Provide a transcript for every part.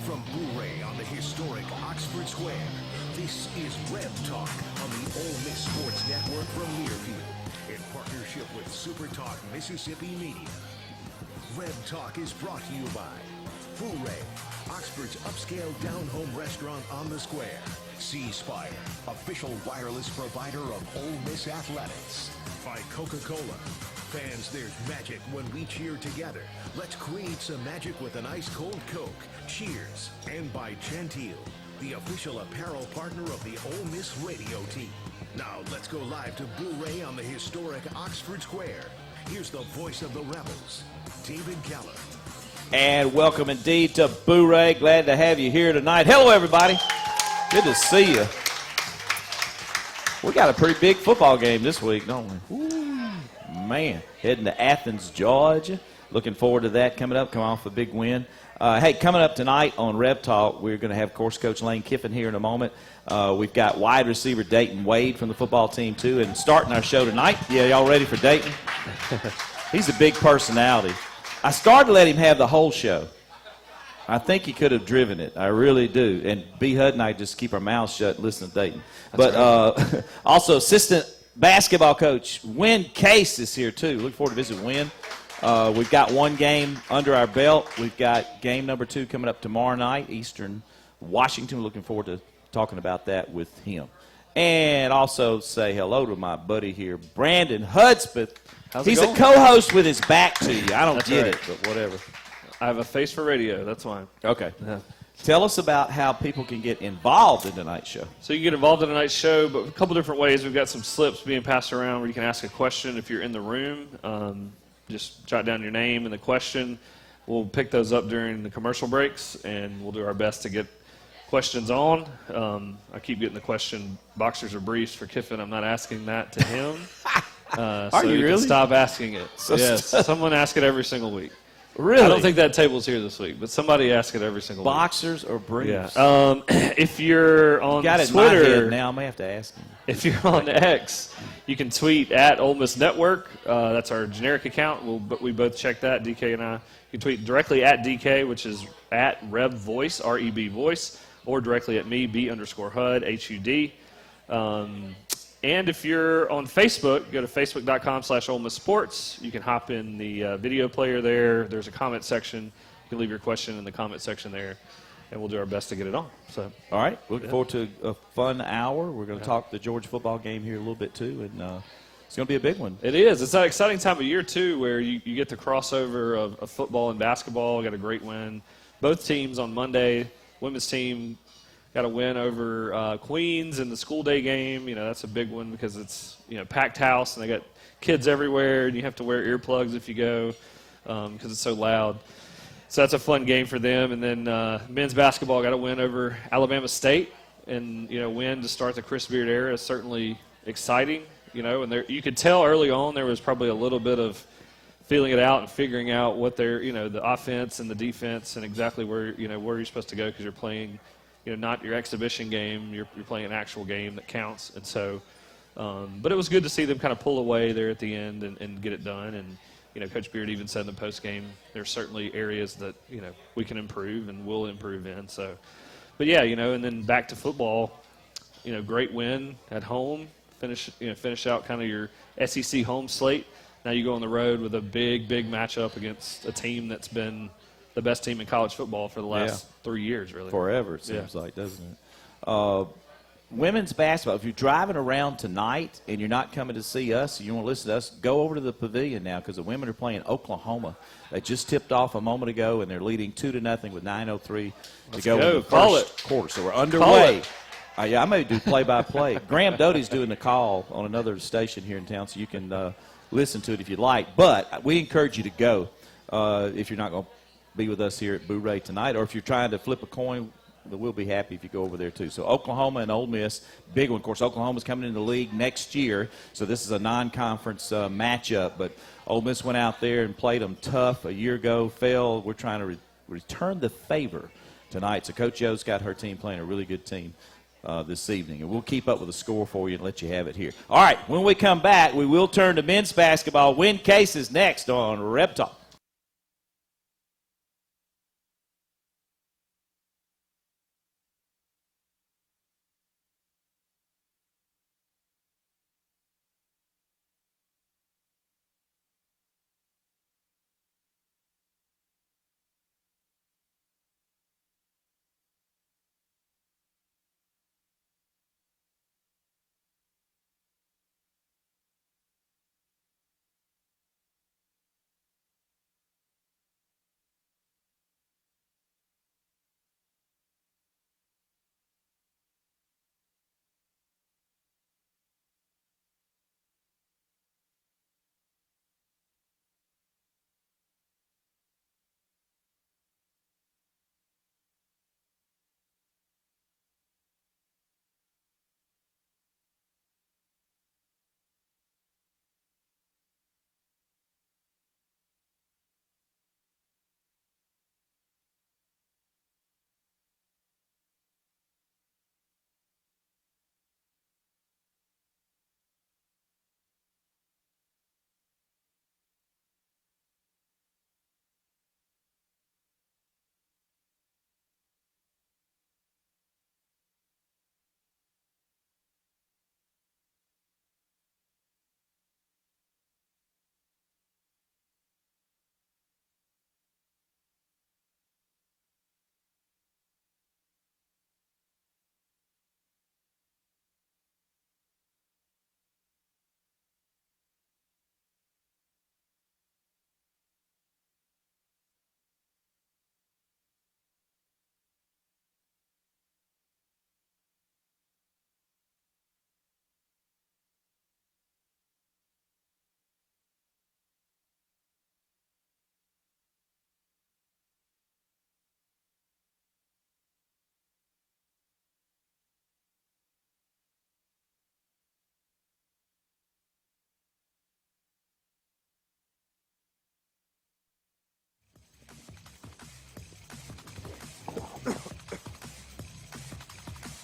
From Blu-ray on the historic Oxford Square, this is RebTalk on the Ole Miss Sports Network from Learfield, in partnership with Super Talk Mississippi Media. RebTalk is brought to you by Blu-ray, Oxford's upscale down-home restaurant on the square. C-Spire, official wireless provider of Ole Miss Athletics. By Coca-Cola. Fans, there's magic when we cheer together. Let's create some magic with an ice-cold Coke. Cheers. And by Gentile, the official apparel partner of the Ole Miss radio team. Now, let's go live to Blu-ray on the historic Oxford Square. Here's the voice of the Rebels, David Keller. And welcome indeed to Blu-ray. Glad to have you here tonight. Hello, everybody. Good to see you. We got a pretty big football game this week, don't we? Ooh, man. Heading to Athens, Georgia. Looking forward to that coming up. Come off a big win. Hey, coming up tonight on RebTalk, we're going to have course coach Lane Kiffin here in a moment. We've got wide receiver Dayton Wade from the football team, too. And starting our show tonight, yeah, y'all ready for Dayton? He's a big personality. I started to let him have the whole show. I think he could have driven it. I really do. And B. Hud and I just keep our mouths shut and listen to Dayton. That's right. Also, assistant basketball coach Win Case is here, too. Look forward to visiting Win. We've got one game under our belt. We've got game number 2 coming up tomorrow night, Eastern Washington. Looking forward to talking about that with him. And also say hello to my buddy here, Brandon Hudspeth. He's a co-host with his back to you. I don't get it, but whatever. I have a face for radio. That's why. Okay. Yeah. Tell us about how people can get involved in tonight's show. So you can get involved in tonight's show, but a couple different ways. We've got some slips being passed around where you can ask a question if you're in the room. Just jot down your name and the question. We'll pick those up during the commercial breaks, and we'll do our best to get questions on. I keep getting the question, boxers or briefs for Kiffin. I'm not asking that to him. Are you really? Can stop asking it. So yes, someone ask it every single week. Really? I don't think that table's here this week, but somebody ask it every single week. Boxers or briefs? Yeah. If you're on got it Twitter, in my head now I may have to ask him. If you're on X, you can tweet at Ole Miss Network. That's our generic account. We both check that, DK and I. You can tweet directly at DK, which is at RebVoice, R-E-B voice, or directly at me, B_HUD, H-U-D. And if you're on Facebook, go to facebook.com/Ole Miss Sports. You can hop in the video player there. There's a comment section. You can leave your question in the comment section there, and we'll do our best to get it on. So, all right. Looking forward to a fun hour. We're going to talk the Georgia football game here a little bit, too, and it's going to be a big one. It is. It's that exciting time of year, too, where you get the crossover of football and basketball. We got a great win. Both teams on Monday, women's team got a win over Queens in the school day game. You know, that's a big one because it's, packed house and they got kids everywhere and you have to wear earplugs if you go because it's so loud. So that's a fun game for them. And then men's basketball got a win over Alabama State. And, win to start the Chris Beard era is certainly exciting, And you could tell early on there was probably a little bit of feeling it out and figuring out what their, the offense and the defense and exactly where you're supposed to go because you're playing – not your exhibition game. You're playing an actual game that counts. And so, but it was good to see them kind of pull away there at the end and get it done. And, Coach Beard even said in the postgame, there's certainly areas that, we can improve and will improve in. So, but yeah, and then back to football, great win at home. Finish out kind of your SEC home slate. Now you go on the road with a big matchup against a team that's been the best team in college football for the last 3 years, really. Forever, it seems like, doesn't it? Women's basketball, if you're driving around tonight and you're not coming to see us, you want to listen to us, go over to the pavilion now because the women are playing Oklahoma. They just tipped off a moment ago, and they're leading 2-0 with 9:03 to go in the first quarter. So we're underway. I may do play-by-play. Graham Doty's doing the call on another station here in town, so you can listen to it if you'd like. But we encourage you to go if you're not going to be with us here at Blu-ray tonight, or if you're trying to flip a coin, we'll be happy if you go over there too. So Oklahoma and Ole Miss, big one. Of course, Oklahoma's coming into the league next year, so this is a non-conference matchup. But Ole Miss went out there and played them tough a year ago, fell. We're trying to return the favor tonight. So Coach Yo's got her team playing a really good team this evening. And we'll keep up with the score for you and let you have it here. All right, when we come back, we will turn to men's basketball. Win Cases next on RebTalk.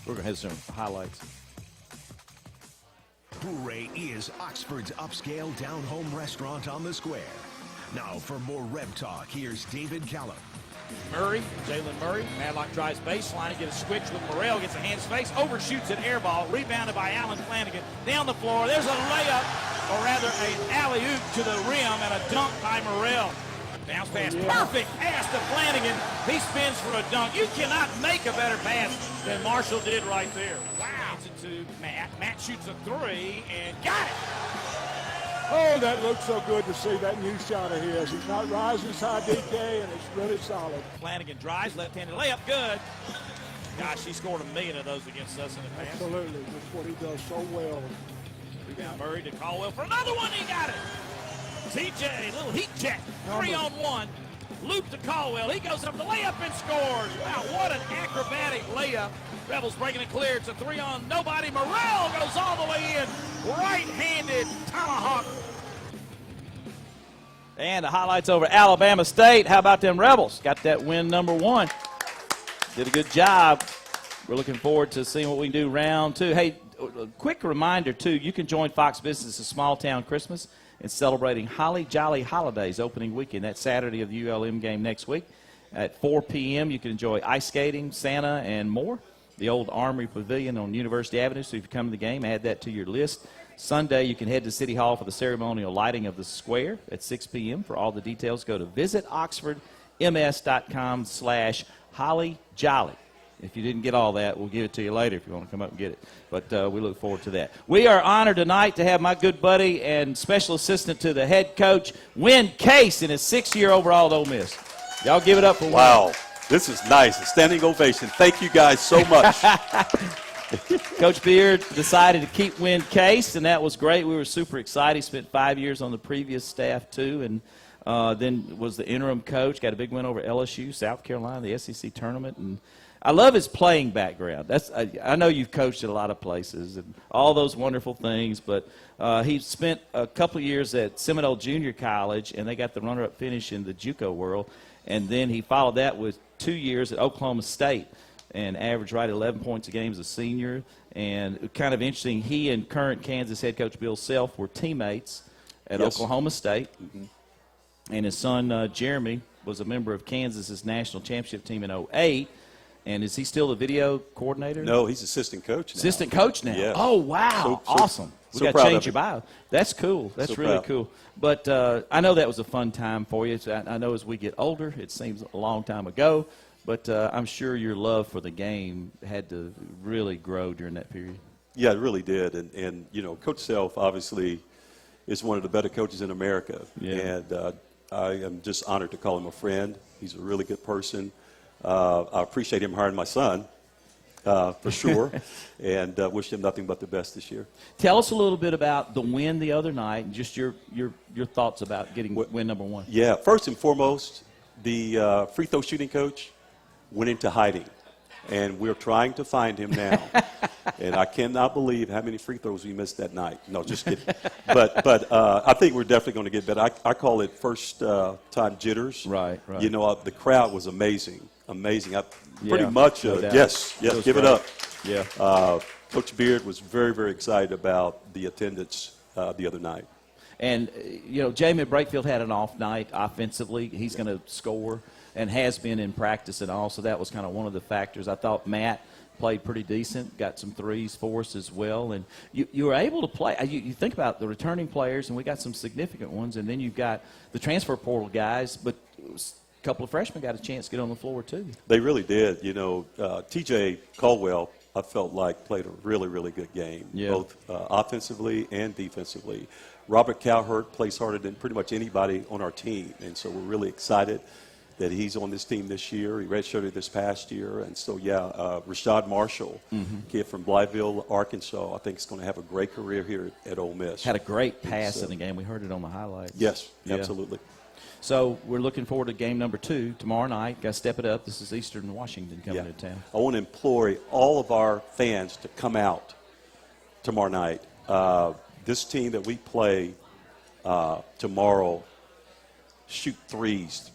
We're going to have some highlights. Boo-Ray is Oxford's upscale down-home restaurant on the square. Now for more Reb Talk, here's David Callum. Murray, Jalen Murray, Madlock drives baseline and gets a switch with Morrell, gets a hands face, overshoots an air ball, rebounded by Allen Flanagan. Down the floor, there's a layup, or rather an alley-oop to the rim and a dunk by Morrell. Bounce pass, perfect pass to Flanagan. He spins for a dunk. You cannot make a better pass than Marshall did right there. Wow. It's to Matt. Matt shoots a three and got it. Oh, that looks so good to see that new shot of his. He's not rising high DK, and it's really solid. Flanagan drives, left-handed layup, good. Gosh, he scored 1,000,000 of those against us in the past. Absolutely. That's what he does so well. Rebound Murray to Caldwell for another one. He got it. TJ, little heat check. 3-on-1. Loop to Caldwell. He goes up the layup and scores. Wow, what an acrobatic layup. Rebels breaking it clear. It's a 3-on nobody. Morrell goes all the way in. Right-handed tomahawk. And the highlights over Alabama State. How about them Rebels? Got that win number 1. Did a good job. We're looking forward to seeing what we can do round 2. Hey, a quick reminder, too, you can join Fox Business' Small Town Christmas and celebrating Holly Jolly Holidays opening weekend. That's Saturday of the ULM game next week. At 4 p.m., you can enjoy ice skating, Santa, and more. The old Armory Pavilion on University Avenue, so if you come to the game, add that to your list. Sunday, you can head to City Hall for the ceremonial lighting of the square at 6 p.m. For all the details, go to visitoxfordms.com/hollyjolly. If you didn't get all that, we'll give it to you later if you want to come up and get it. But we look forward to that. We are honored tonight to have my good buddy and special assistant to the head coach, Win Case, in his 6th year overall at Ole Miss. Y'all give it up for Win. Wow, this is nice. A standing ovation. Thank you guys so much. Coach Beard decided to keep Win Case, and that was great. We were super excited. He spent 5 years on the previous staff, too, and then was the interim coach. Got a big win over LSU, South Carolina, the SEC tournament, and I love his playing background. I know you've coached at a lot of places and all those wonderful things, but he spent a couple of years at Seminole Junior College, and they got the runner-up finish in the JUCO world. And then he followed that with 2 years at Oklahoma State and averaged right at 11 points a game as a senior. And kind of interesting, he and current Kansas head coach Bill Self were teammates at Oklahoma State. Mm-hmm. And his son, Jeremy, was a member of Kansas's national championship team in 2008. And is he still the video coordinator? No, he's assistant coach now. Assistant coach now? Yeah. Oh, wow. Awesome. We got to change your bio. That's cool. That's really cool. But I know that was a fun time for you. I know as we get older, it seems a long time ago, but I'm sure your love for the game had to really grow during that period. Yeah, it really did. And you know, Coach Self obviously is one of the better coaches in America. Yeah. And I am just honored to call him a friend. He's a really good person. I appreciate him hiring my son, for sure, and wish him nothing but the best this year. Tell us a little bit about the win the other night and just your thoughts about getting win number 1. Yeah, first and foremost, the free throw shooting coach went into hiding, and we're trying to find him now. And I cannot believe how many free throws we missed that night. No, just kidding. But I think we're definitely going to get better. I call it first time jitters. Right. You know, the crowd was amazing. Pretty much, no doubt. yes, give it up. Yeah. Coach Beard was very, very excited about the attendance the other night. And, you know, Jamie Brakefield had an off night offensively. He's going to score and has been in practice and all, so that was kind of one of the factors. I thought Matt played pretty decent, got some threes for us as well. And you were able to play. You think about the returning players, and we got some significant ones, and then you've got the transfer portal guys, but a couple of freshmen got a chance to get on the floor too. They really did. You know, TJ Caldwell, I felt like played a really, really good game, both offensively and defensively. Robert Cowherd plays harder than pretty much anybody on our team, and so we're really excited that he's on this team this year. He redshirted this past year, and so, Rashad Marshall, kid from Blytheville, Arkansas, I think is going to have a great career here at Ole Miss. Had a great pass in the game. We heard it on the highlights. Yes, absolutely. So we're looking forward to game number 2 tomorrow night. Got to step it up. This is Eastern Washington coming to town. I want to implore all of our fans to come out tomorrow night. This team that we play tomorrow shoot threes.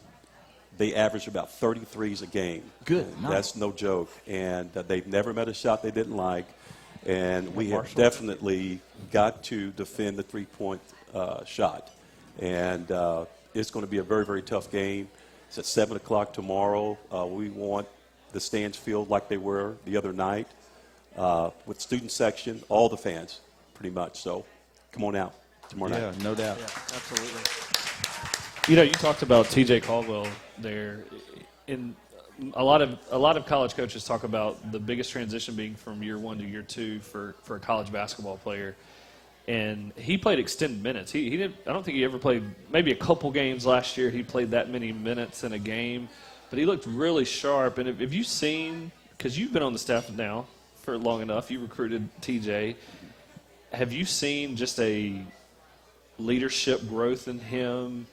they average about 33s a game. Good. Nice. That's no joke. And they've never met a shot they didn't like. And we have definitely got to defend the three-point shot. And it's going to be a very, very tough game. It's at 7 o'clock tomorrow. We want the stands filled like they were the other night with student section, all the fans pretty much. So come on out tomorrow night. Yeah, no doubt. Yeah, absolutely. You know, you talked about T.J. Caldwell there. In a lot of college coaches talk about the biggest transition being from year one to year two for a college basketball player. And he played extended minutes. He didn't. I don't think he ever played. Maybe a couple games last year he played that many minutes in a game, but he looked really sharp. And have you seen? Because you've been on the staff now for long enough. You recruited TJ. Have you seen just a leadership growth in him?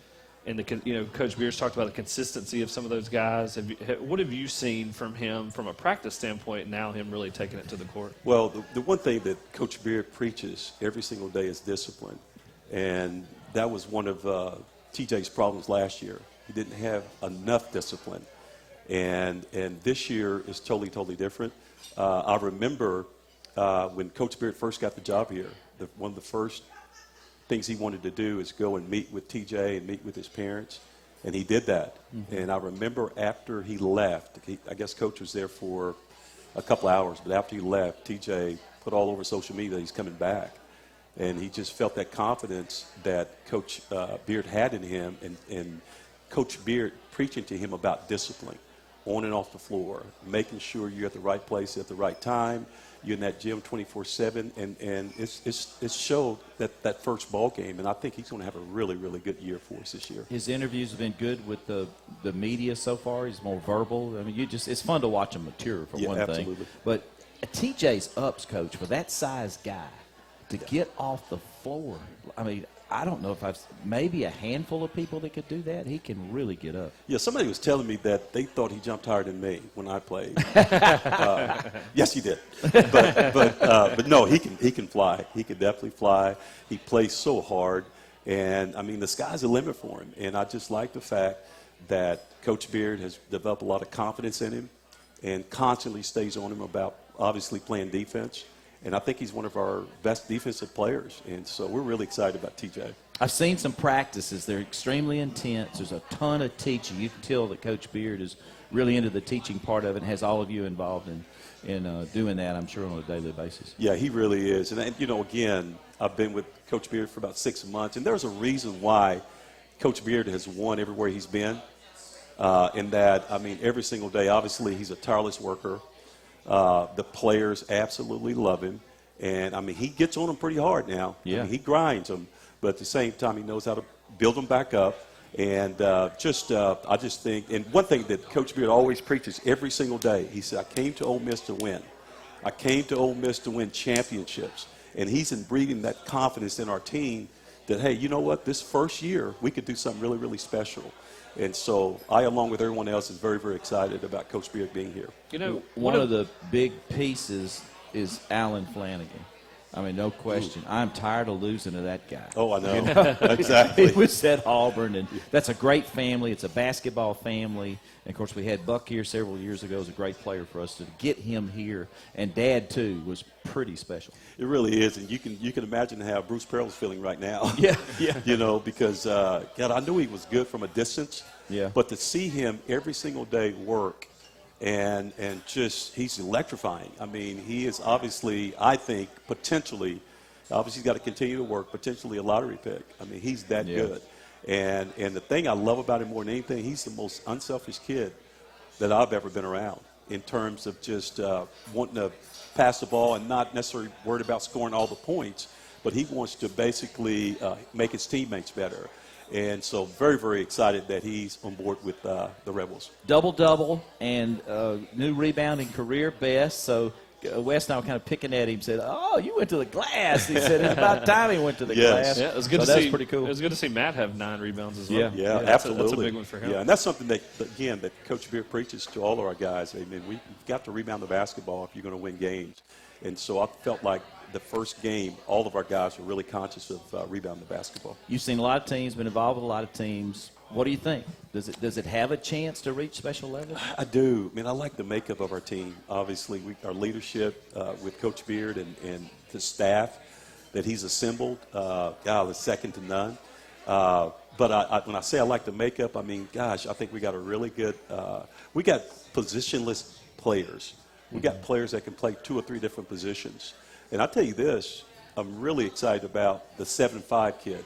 And Coach Beers talked about the consistency of some of those guys. What have you seen from him from a practice standpoint? Now him really taking it to the court. Well, the one thing that Coach Beard preaches every single day is discipline, and that was one of TJ's problems last year. He didn't have enough discipline, and this year is totally different. I remember when Coach Beard first got the job here, one of the first things he wanted to do is go and meet with TJ and meet with his parents, and he did that. Mm-hmm. And I remember after he left, I guess Coach was there for a couple hours, but after he left, TJ put all over social media that he's coming back. And he just felt that confidence that Coach Beard had in him, and Coach Beard preaching to him about discipline on and off the floor, making sure you're at the right place at the right time. You're in that gym 24/7, and it's showed that first ball game, and I think he's going to have a really good year for us this year. His interviews have been good with the media so far. He's more verbal. I mean, it's fun to watch him mature for one absolutely. thing. But TJ's ups, Coach, for that size guy to get off the floor. I mean, I don't know if maybe a handful of people that could do that. He can really get up. Yeah, somebody was telling me that they thought he jumped higher than me when I played. Yes, he did. But no, he can fly. He can definitely fly. He plays so hard, and I mean the sky's the limit for him. And I just like the fact that Coach Beard has developed a lot of confidence in him, and constantly stays on him about obviously playing defense. And I think he's one of our best defensive players. And so we're really excited about TJ. I've seen some practices. They're extremely intense. There's a ton of teaching. You can tell that Coach Beard is really into the teaching part of it and has all of you involved in doing that, I'm sure, on a daily basis. Yeah, he really is. And again, I've been with Coach Beard for about 6 months. And there's a reason why Coach Beard has won everywhere he's been. In that, I mean, every single day, obviously, he's a tireless worker. The players absolutely love him, and I mean he gets on them pretty hard now. Yeah, I mean, he grinds them, but at the same time he knows how to build them back up. And I just think, and one thing that Coach Beard always preaches every single day, he said, "I came to Ole Miss to win. I came to Ole Miss to win championships." And he's breeding that confidence in our team that, hey, you know what? This first year we could do something really special. And so I, along with everyone else, is very excited about Coach Beard being here. You know, one of the big pieces is Alan Flanagan. I mean, no question. I'm tired of losing to that guy. Oh, I know. Exactly. He was at Auburn, and that's a great family. It's a basketball family. And, of course, we had Buck here several years ago. It was a great player for us to get him here. And Dad, too, was pretty special. It really is. And you can imagine how Bruce Pearl's feeling right now. Yeah. Because, God, I knew he was good from a distance. Yeah. But to see him every single day work and just he's electrifying. I mean, he is obviously, I think, potentially, obviously he's got to continue to work, potentially a lottery pick. I mean, he's that good. And the thing I love about him more than anything, he's the most unselfish kid that I've ever been around in terms of just wanting to pass the ball and not necessarily worried about scoring all the points, but he wants to basically make his teammates better. And so very excited that he's on board with the Rebels. Double-double and new rebounding career best. So Wes and I were kind of picking at him, said, "Oh, you went to the glass." He said, "It's about time he went to the glass." Yeah, it was good to that's see. pretty cool. It was good to see Matt have 9 rebounds as well. Yeah, absolutely. absolutely. That's a big one for him. Yeah, and that's something that Coach Beard preaches to all of our guys. I mean, we've got to rebound the basketball if you're going to win games. And so I felt like the first game, all of our guys were really conscious of rebounding the basketball. You've seen a lot of teams, been involved with a lot of teams. What do you think? Does it have a chance to reach Special 11? I do. I mean, I like the makeup of our team. Obviously, our leadership with Coach Beard and the staff that he's assembled, is second to none. But when I say I like the makeup, I mean, gosh, I think we got a really good we got positionless players. We got players that can play 2 or 3 different positions. And I'll tell you this, I'm really excited about the 7'5" kid,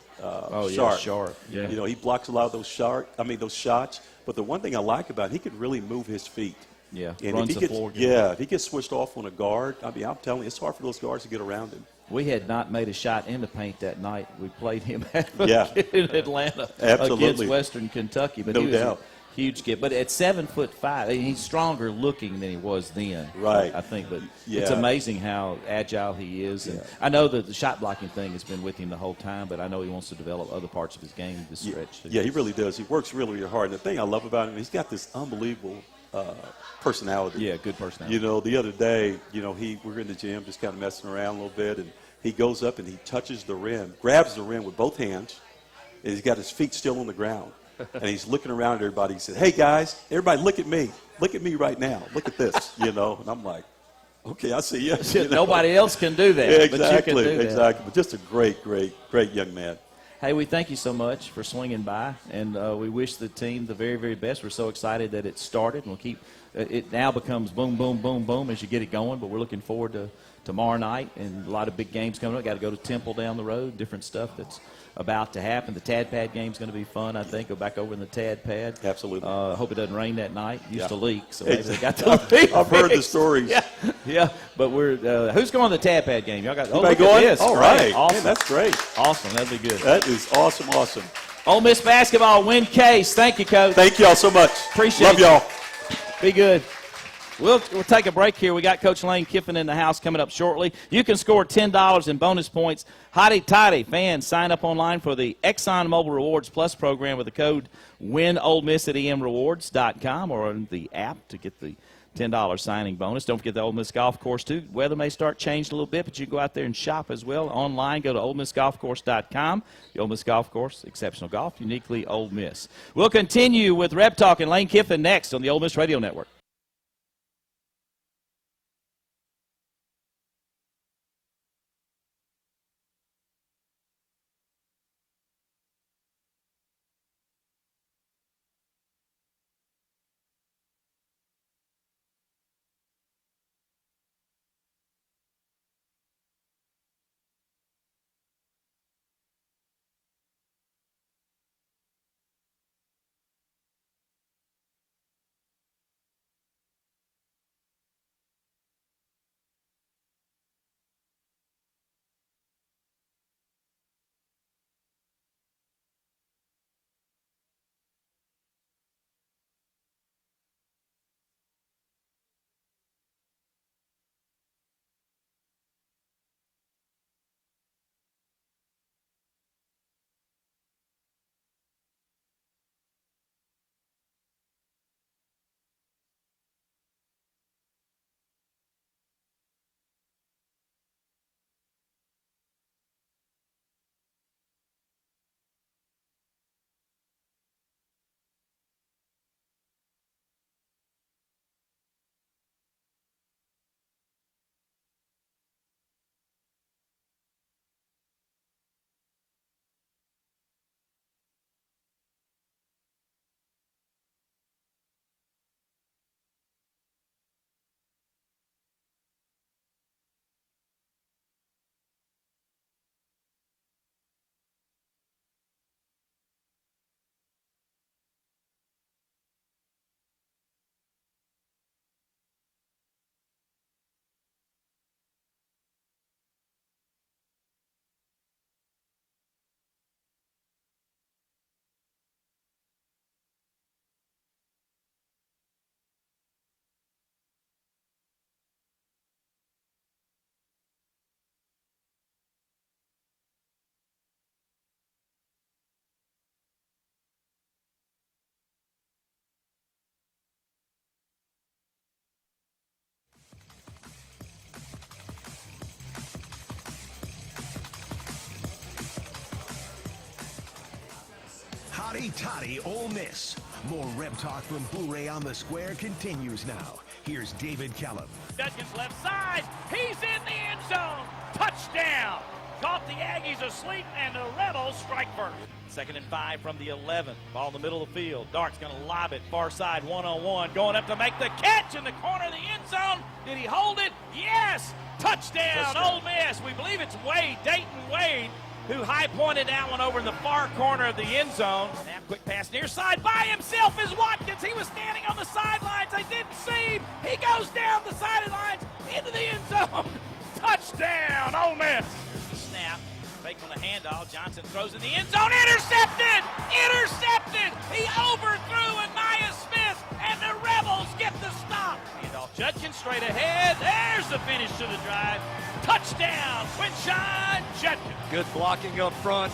Sharp. Sharp. Yeah. You know, he blocks a lot of those shots. But the one thing I like about him, he can really move his feet. Yeah, and runs if he the gets, floor. if he gets switched off on a guard, I mean, I'm telling you, it's hard for those guards to get around him. We had not made a shot in the paint that night. We played him in Atlanta against Western Kentucky. But no he was doubt. A huge kid. But at 7'5", he's stronger looking than he was then. Right. I think. But it's amazing how agile he is. And I know that the shot blocking thing has been with him the whole time, but I know he wants to develop other parts of his game this stretch. Yeah, he really does. He works really, really hard. And the thing I love about him, he's got this unbelievable personality. Yeah, good personality. You know, the other day, we're in the gym just kind of messing around a little bit, and he goes up and he touches the rim, grabs the rim with both hands, and he's got his feet still on the ground. And he's looking around at everybody. He said, "Hey, guys, everybody look at me. Look at me right now. Look at this," And I'm like, okay, I see you. Nobody else can do that. Yeah, exactly, but you can do that. exactly. But just a great, great, great young man. Hey, we thank you so much for swinging by, and we wish the team the very, very best. We're so excited that it started, and we'll keep it now becomes boom, boom, boom, boom as you get it going, but we're looking forward to tomorrow night and a lot of big games coming up. Got to go to Temple down the road, different stuff that's about to happen. The Tad Pad game's going to be fun, I think. Go back over in the Tad Pad. Absolutely. Hope it doesn't rain that night. Used to leak, so maybe they got to leak. I've heard the stories. Yeah. But we're who's going to the Tad Pad game? Y'all got Anybody going? This. All right. Awesome. Man, that's great. Awesome. That'd be good. That is awesome. Ole Miss basketball win case. Thank you, Coach. Thank y'all so much. Appreciate Love you. y'all. Be good. We'll take a break here. We got Coach Lane Kiffin in the house coming up shortly. You can score $10 in bonus points. Hotty toddy, fans, sign up online for the Exxon Mobil Rewards Plus program with the code WINOleMiss at emrewards.com or on the app to get the $10 signing bonus. Don't forget the Ole Miss Golf Course, too. Weather may start changing a little bit, but you can go out there and shop as well. Online, go to OleMissGolfCourse.com. The Ole Miss Golf Course, exceptional golf, uniquely Ole Miss. We'll continue with RebTalk and Lane Kiffin next on the Ole Miss Radio Network. Hotty Toddy Ole Miss. More Reb Talk from Blu-ray on the Square continues now. Here's David Kellum. Judkins left side. He's in the end zone. Touchdown. Caught the Aggies asleep, and the Rebels strike first. 2nd and 5 from the 11. Ball in the middle of the field. Dart's going to lob it far side, one-on-one. Going up to make the catch in the corner of the end zone. Did he hold it? Yes. Touchdown, Ole Miss. We believe it's Wade, Dayton Wade, who high-pointed that one over in the far corner of the end zone. Snap, quick pass near side by himself is Watkins. He was standing on the sidelines. They didn't see him. He goes down the sidelines into the end zone. Touchdown, Ole Miss. Here's the snap. Fake on the handoff. Johnson throws in the end zone. Intercepted! Intercepted! He overthrew Anaya Smith, and the Rebels get the stop. Handoff Judkins straight ahead. There's the finish to the drive. Touchdown, Quinshon Judkins. Good blocking up front.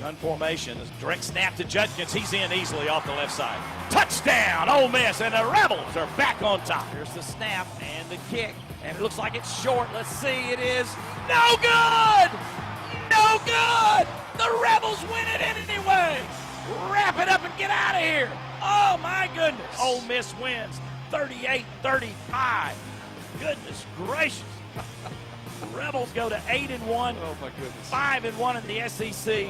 Gun formation. Direct snap to Judkins. He's in easily off the left side. Touchdown, Ole Miss, and the Rebels are back on top. Here's the snap and the kick, and it looks like it's short. Let's see, it is no good! No good! The Rebels win it anyway! Wrap it up and get out of here! Oh, my goodness. Ole Miss wins 38-35. Goodness gracious. Rebels go to 8-1. Oh, my goodness. 5-1 in the SEC.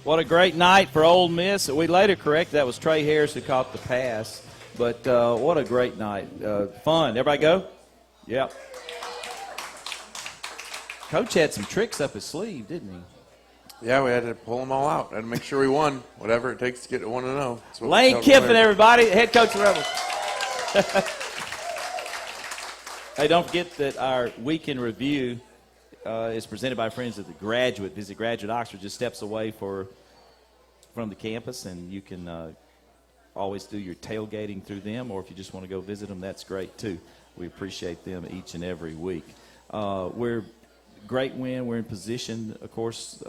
What a great night for Ole Miss. We later correct that was Trey Harris who caught the pass. But what a great night. Fun. Everybody go? Yep. Coach had some tricks up his sleeve, didn't he? Yeah, we had to pull them all out. Had to make sure we won. Whatever it takes to get to 1-0. Lane Kiffin, everybody, head coach of the Rebels. Hey, don't forget that our weekend review is presented by friends of the Graduate. Visit Graduate Oxford, just steps away from the campus, and you can always do your tailgating through them, or if you just want to go visit them, that's great too. We appreciate them each and every week. We're great win. We're in position, of course,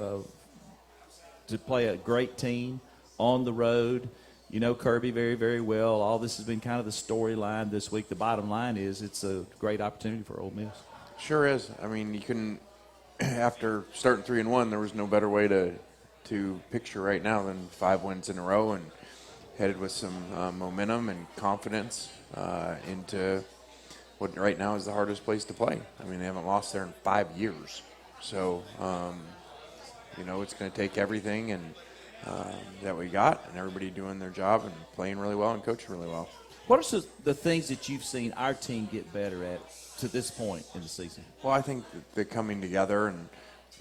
to play a great team on the road. You know Kirby very, very well. All this has been kind of the storyline this week. The bottom line is it's a great opportunity for Ole Miss. Sure is. I mean, you couldn't, after starting 3-1, there was no better way to picture right now than 5 wins in a row and headed with some momentum and confidence into what right now is the hardest place to play. I mean, they haven't lost there in 5 years. So, you know, it's going to take everything and that we got and everybody doing their job and playing really well and coaching really well. What are the things that you've seen our team get better at to this point in the season? Well, I think they're coming together and,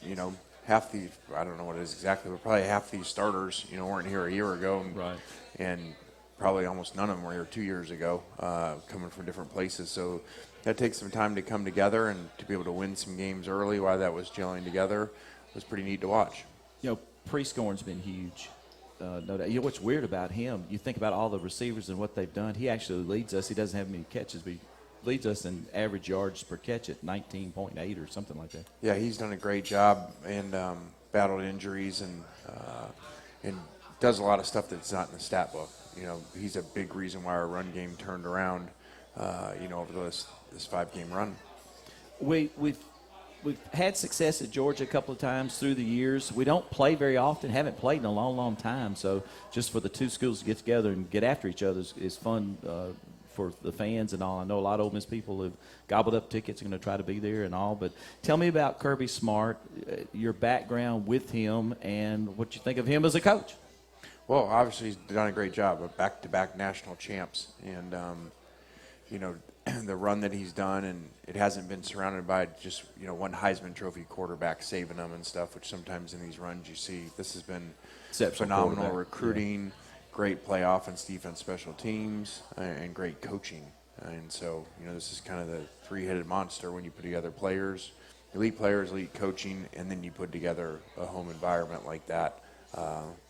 you know, half the, I don't know what it is exactly, but probably half these starters, you know, weren't here a year ago. And, right. And probably almost none of them were here 2 years ago, coming from different places. So that takes some time to come together and to be able to win some games early while that was gelling together was pretty neat to watch. You know, pre-scoring's been huge. No doubt. You know what's weird about him? You think about all the receivers and what they've done. He actually leads us. He doesn't have many catches, but he leads us in average yards per catch at 19.8 or something like that. Yeah, he's done a great job and battled injuries and does a lot of stuff that's not in the stat book. You know, he's a big reason why our run game turned around, you know, over this 5-game run. We've had success at Georgia a couple of times through the years. We don't play very often, haven't played in a long, long time. So just for the two schools to get together and get after each other is fun for the fans and all. I know a lot of Ole Miss people have gobbled up tickets and going to try to be there and all. But tell me about Kirby Smart, your background with him, and what you think of him as a coach. Well, obviously he's done a great job of back-to-back national champs. And, you know, the run that he's done, and it hasn't been surrounded by just, you know, one Heisman Trophy quarterback saving them and stuff, which sometimes in these runs you see. This has been phenomenal recruiting, great play offense, defense, special teams, and great coaching. And so, you know, this is kind of the three-headed monster when you put together players, elite coaching, and then you put together a home environment like that.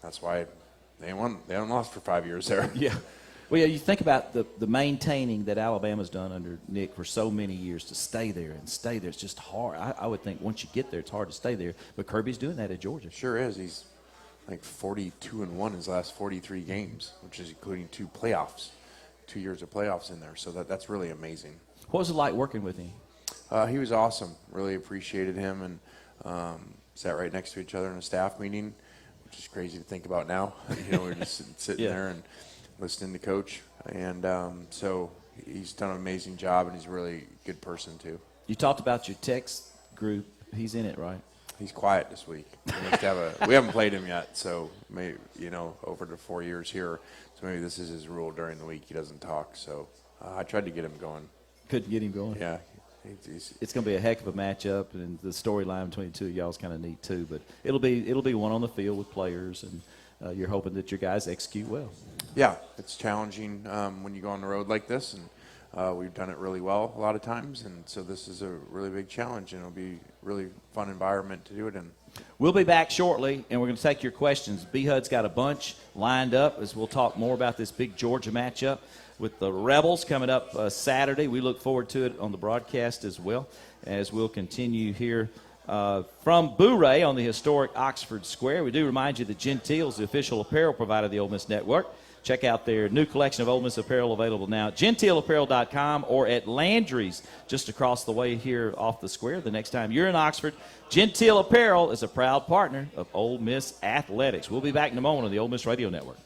That's why they haven't lost for 5 years there. Yeah. Well, yeah, you think about the maintaining that Alabama's done under Nick for so many years to stay there and stay there. It's just hard. I would think once you get there, it's hard to stay there. But Kirby's doing that at Georgia. Sure is. He's like 42-1 his last 43 games, which is including 2 playoffs, 2 years of playoffs in there. So that's really amazing. What was it like working with him? He was awesome. Really appreciated him and sat right next to each other in a staff meeting. just crazy to think about now. We're just sitting there and listening to Coach. And so he's done an amazing job, and he's a really good person, too. You talked about your text group. He's in it, right? He's quiet this week. We haven't played him yet, so maybe, over the 4 years here, so maybe this is his rule during the week. He doesn't talk. So I tried to get him going. Couldn't get him going? Yeah. It's going to be a heck of a matchup, and the storyline between the two of y'all is kind of neat too. But it'll be one on the field with players, and you're hoping that your guys execute well. Yeah, it's challenging when you go on the road like this, and we've done it really well a lot of times, and so this is a really big challenge, and it'll be a really fun environment to do it in. We'll be back shortly, and we're going to take your questions. B-Hud's got a bunch lined up as we'll talk more about this big Georgia matchup with the Rebels coming up Saturday. We look forward to it on the broadcast as well, as we'll continue here from Boo-Ray on the historic Oxford Square. We do remind you that Gentile's the official apparel provider of the Ole Miss Network. Check out their new collection of Ole Miss apparel available now at gentileapparel.com or at Landry's just across the way here off the square. The next time you're in Oxford, Gentile Apparel is a proud partner of Ole Miss Athletics. We'll be back in a moment on the Ole Miss Radio Network.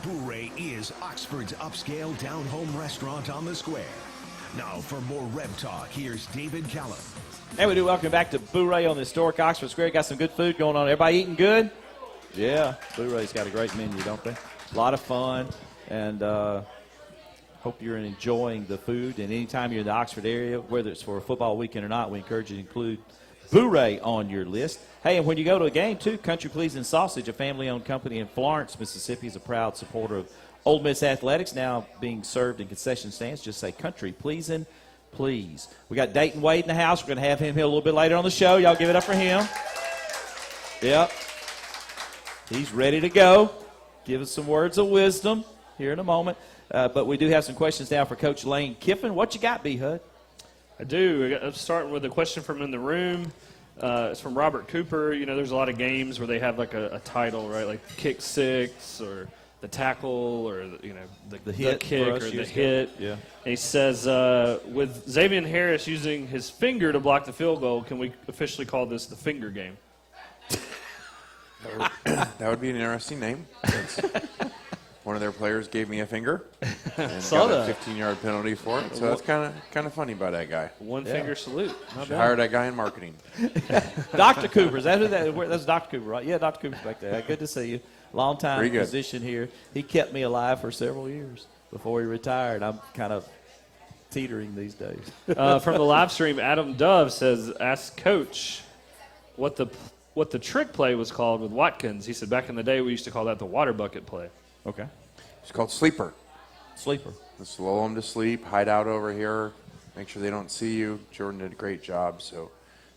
Boo-Ray is Oxford's upscale down-home restaurant on the square. Now for more Reb Talk, here's David Callum. Hey, we do welcome back to Boo-Ray on the historic Oxford Square. Got some good food going on. Everybody eating good? Yeah, Boo-Ray's got a great menu, don't they? A lot of fun, and hope you're enjoying the food. And anytime you're in the Oxford area, whether it's for a football weekend or not, we encourage you to include Boo-Ray on your list. Hey, and when you go to a game, too, Country Pleasing Sausage, a family-owned company in Florence, Mississippi, is a proud supporter of Ole Miss Athletics, now being served in concession stands. Just say Country Pleasing, please. We got Dayton Wade in the house. We're going to have him here a little bit later on the show. Y'all give it up for him. Yep. He's ready to go. Give us some words of wisdom here in a moment. But we do have some questions now for Coach Lane Kiffin. What you got, B-Hud? I do. I'm starting with a question from in the room. It's from Robert Cooper. You know, there's a lot of games where they have like a title, right? Like kick six or the tackle or, the hit kick or the hit. Yeah. And he says, with Xavier Harris using his finger to block the field goal, can we officially call this the finger game? That would be an interesting name. one of their players gave me a finger and Saw got a that. 15-yard penalty for it. So that's kind of funny by that guy. One finger salute. Not Should bad. hire that guy in marketing. Dr. Cooper, is that who that's Dr. Cooper, right? Yeah, Dr. Cooper's back there. Good to see you. Long time Pretty good. position here. He kept me alive for several years before he retired. I'm kind of teetering these days. From the live stream, Adam Dove says, ask Coach what the trick play was called with Watkins. He said back in the day we used to call that the water bucket play. Okay. It's called sleeper. Sleeper. Just lull them to sleep, hide out over here, make sure they don't see you. Jordan did a great job. So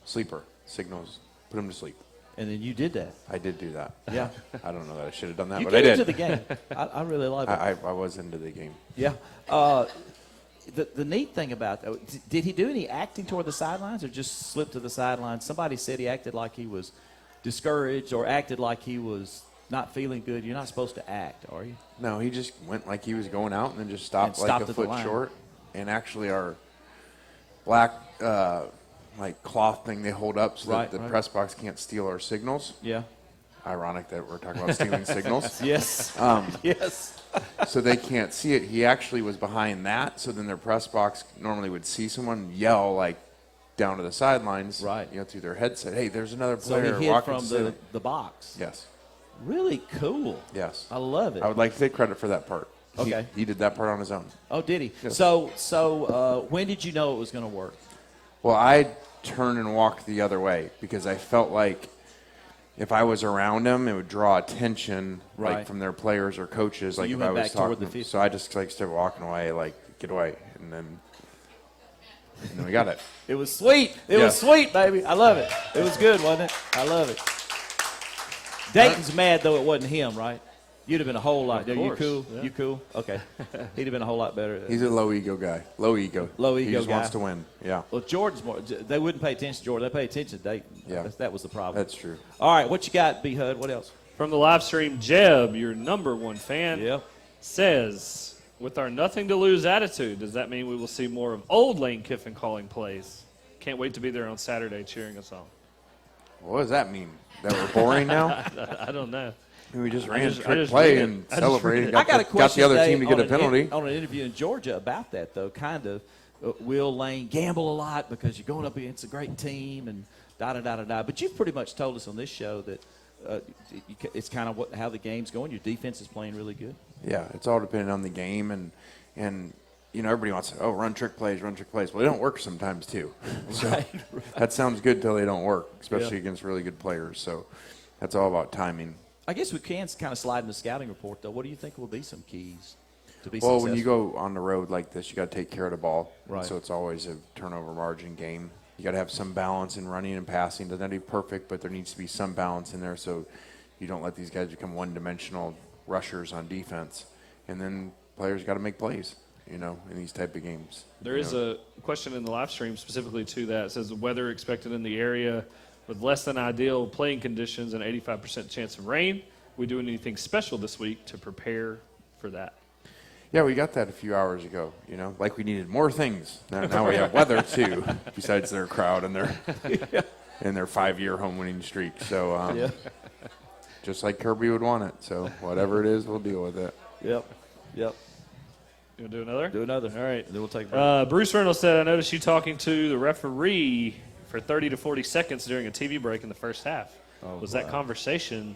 sleeper signals, put them to sleep. And then you did that. I did do that. Yeah. I don't know that I should have done that, You but get I did. into the game. I really love it. I was into the game. Yeah. The neat thing about that, did he do any acting toward the sidelines or just slip to the sidelines? Somebody said he acted like he was discouraged or acted like he was not feeling good. You're not supposed to act, are you? No, he just went like he was going out and then just stopped like stopped a at the foot line. short. And actually our black like cloth thing they hold up so Right, that the right. press box can't steal our signals. Yeah. Ironic that we're talking about stealing signals. Yes. Yes. So they can't see it. He actually was behind that, so then their press box normally would see someone yell like down to the sidelines, Right. You know, through their headset. Hey, there's another So player. he hid walking from to the box. Yes, Really cool. yes. I love it. I would like to take credit for that part. Okay. He did that part on his own. Oh, did he? Yes. So when did you know it was going to work? Well, I turned and walked the other way because I felt like if I was around him, it would draw attention, Right. like from their players or coaches. Like you if went I was back toward talking, the 50. so I just like started walking away, like get away, and then we got it. It was sweet. It was sweet, baby. I love it. It was good, wasn't it? I love it. Dayton's mad, though it wasn't him, right? You'd have been a whole lot. Of You course, cool? yeah. You cool? Okay. He'd have been a whole lot better. He's a low ego guy. Low ego. Low He ego just guy. wants to win. Yeah, Well, Jordan's more. They wouldn't pay attention to Jordan. They pay attention to Dayton. Yeah. That was the problem. that's true. All right, what you got, B. Hud? What else? From the live stream, Jeb, your number one fan, Yeah. says, with our nothing to lose attitude, does that mean we will see more of old Lane Kiffin calling plays? Can't wait to be there on Saturday cheering us on. What does that mean? That we're boring now? I don't know. We just ran just- I trick just play read it. and I just celebrated. read I got a got question the other today team to get a on penalty. on an interview in Georgia about that, though. Kind of, will Lane gamble a lot because you're going up against a great team and da-da-da-da-da. But you've pretty much told us on this show that it's kind of how the game's going. Your defense is playing really good. Yeah, it's all dependent on the game, and you know everybody wants to run trick plays. Well, they don't work sometimes too. So Right. that sounds good till they don't work, especially against really good players. So that's all about timing. I guess we can kind of slide in the scouting report, though. What do you think will be some keys to be Well, successful? when you go on the road like this, you got to take care of the ball. Right. So it's always a turnover margin game. You got to have some balance in running and passing. Doesn't have to be perfect, but there needs to be some balance in there so you don't let these guys become one-dimensional rushers on defense. And then players got to make plays, you know, in these type of games. There is a question in the live stream specifically to that. It says the weather expected in the area with less than ideal playing conditions and 85% chance of rain. We doing anything special this week to prepare for that? Yeah, we got that a few hours ago, you know, like we needed more things. Now we have weather, too, besides their crowd and their 5-year home winning streak. So just like Kirby would want it. So whatever it is, we'll deal with it. Yep. You want to do another? Do another. All right. Then we'll take a break. Bruce Reynolds said, I noticed you talking to the referee for 30 to 40 seconds during a TV break in the first half. That conversation?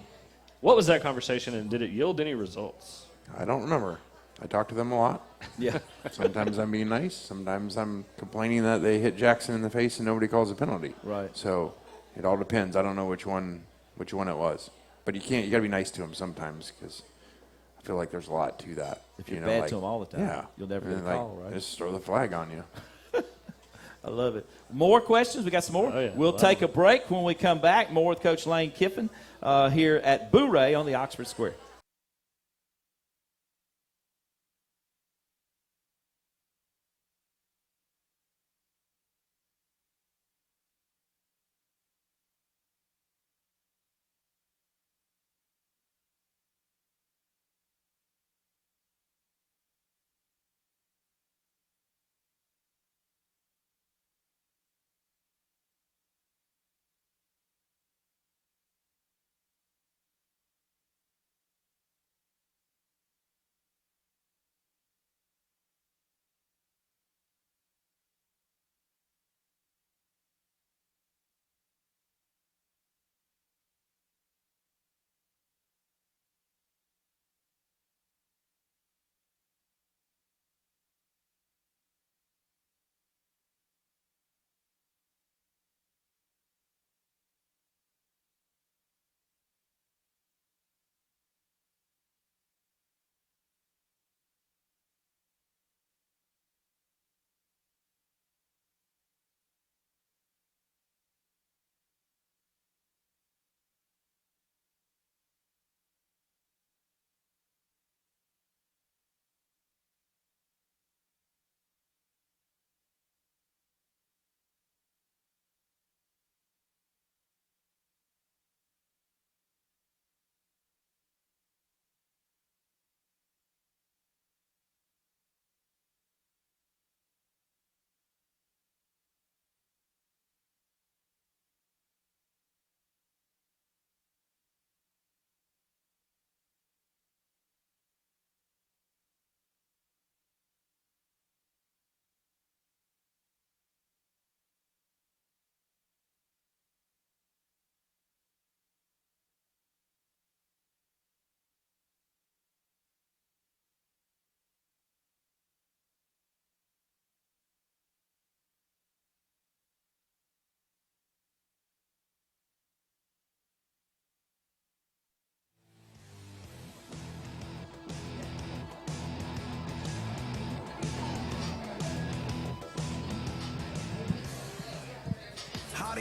What was that conversation, and did it yield any results? I don't remember. I talk to them a lot. Yeah. Sometimes I'm being nice. Sometimes I'm complaining that they hit Jackson in the face and nobody calls a penalty. Right. So it all depends. I don't know which one it was. But you got to be nice to them sometimes because I feel like there's a lot to that. If you're bad to them all the time, yeah, you'll never And get a call, right? Just throw the flag on you. I love it. More questions? We got some more? Oh, yeah. We'll take a break. When we come back, more with Coach Lane Kiffin here at Boo-Ray on the Oxford Square.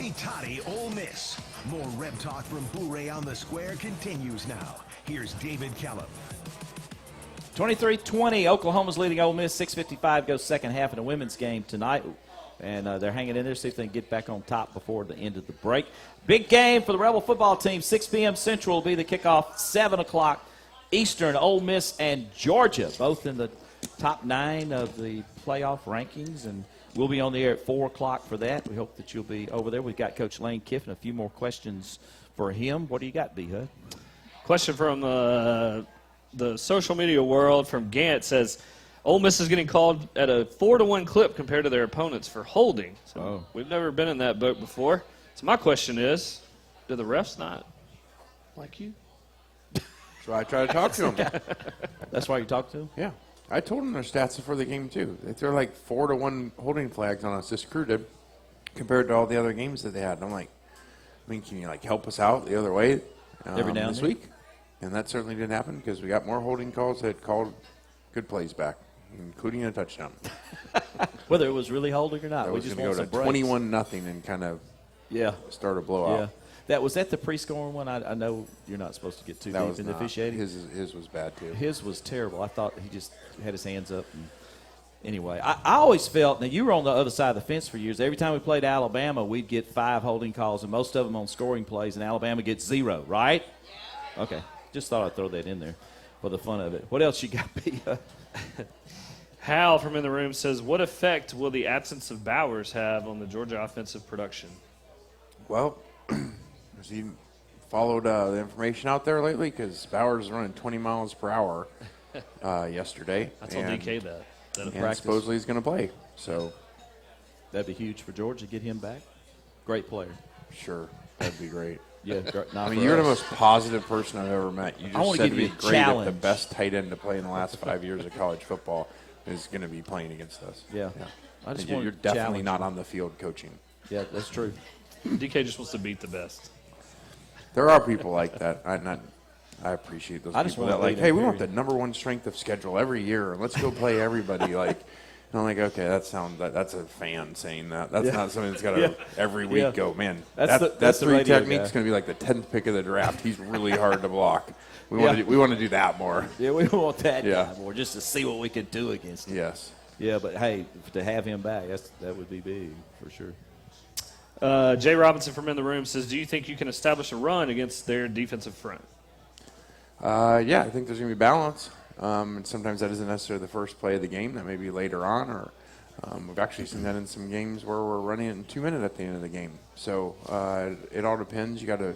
Hotty Toddy Ole Miss. More Reb Talk from Boo-Ray on the Square continues now. Here's David Kellum. 23-20, Oklahoma's leading Ole Miss. 6:55 goes second half in the women's game tonight. And they're hanging in there, see if they can get back on top before the end of the break. Big game for the Rebel football team. 6 p.m. Central will be the kickoff. 7 o'clock Eastern. Ole Miss and Georgia, both in the top 9 of the playoff rankings. And we'll be on the air at 4 o'clock for that. We hope that you'll be over there. We've got Coach Lane Kiffin. A few more questions for him. What do you got, B-Hud? Question from the social media world from Gant says, Ole Miss is getting called at a 4-1 clip compared to their opponents for holding. So we've never been in that boat before. So my question is, do the refs not like you? So I try to talk to them. That's why you talk to him? Yeah. I told them their stats before the game, too. They threw like 4-1 holding flags on us, this crew did, compared to all the other games that they had. And I'm like, can you, help us out the other way Every now and this then? week? And that certainly didn't happen because we got more holding calls that called good plays back, including a touchdown. Whether it was really holding or not, That we was just going to want go some to breaks. 21-0 and kind of Yeah. start a blowout. Yeah. That was that the pre-scoring one? I know you're not supposed to get too That deep was in not. officiating. His was bad, too. His was terrible. I thought he just had his hands up. And anyway, I always felt, now you were on the other side of the fence for years. Every time we played Alabama, we'd get 5 holding calls, and most of them on scoring plays, and Alabama gets 0, right? Yeah. Okay. Just thought I'd throw that in there for the fun of it. What else you got, B? Hal from in the room says, what effect will the absence of Bowers have on the Georgia offensive production? Well, has he followed the information out there lately? Because Bowers is running 20 miles per hour yesterday. I told DK that. And supposedly he's going to play. So that'd be huge for Georgia to get him back. Great player. Sure, that'd be great. Yeah, I mean, you're the most positive person I've ever met. You I just wanna said give to you be a great challenge. if the best tight end to play in the last 5 years of college football is going to be playing against us. Yeah. I just And you're want to definitely challenge not him. on the field coaching. Yeah, that's true. DK just wants to beat the best. There are people like that. I appreciate those I just people wanna that like, beat him, hey, we want the period. #1 strength of schedule every year, and let's go play everybody. And I'm like, okay, that's a fan saying that. That's not something that's got to every week Yeah. go, man. That's That the 3 radio technique's guy. going to be like the 10th pick of the draft. He's really hard to block. We Yeah. want to do that more. Yeah, we want that Yeah. guy more just to see what we can do against him. Yes. Yeah, but hey, to have him back, that would be big for sure. Jay Robinson from in the room says, do you think you can establish a run against their defensive front? Yeah, I think there's going to be balance. And sometimes that isn't necessarily the first play of the game. That may be later on, or we've actually seen that in some games where we're running it in 2 minutes at the end of the game. So it all depends. You got to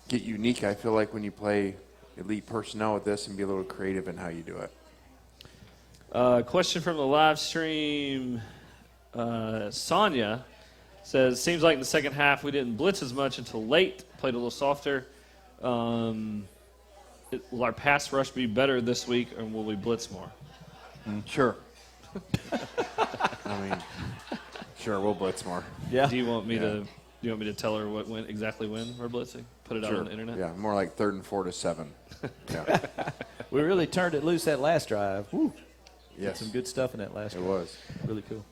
get unique, I feel like, when you play elite personnel with this and be a little creative in how you do it. Question from the live stream. Sonia says, seems like in the second half we didn't blitz as much until late, played a little softer. Will our pass rush be better this week, or will we blitz more? Sure. Sure, we'll blitz more. Yeah. Do you want me to tell her exactly when we're blitzing? Put it out on the internet? Yeah, more like 3rd and 4 to 7. Yeah. We really turned it loose that last drive. Woo. Yes. Some good stuff in that last It drive. was. Really cool.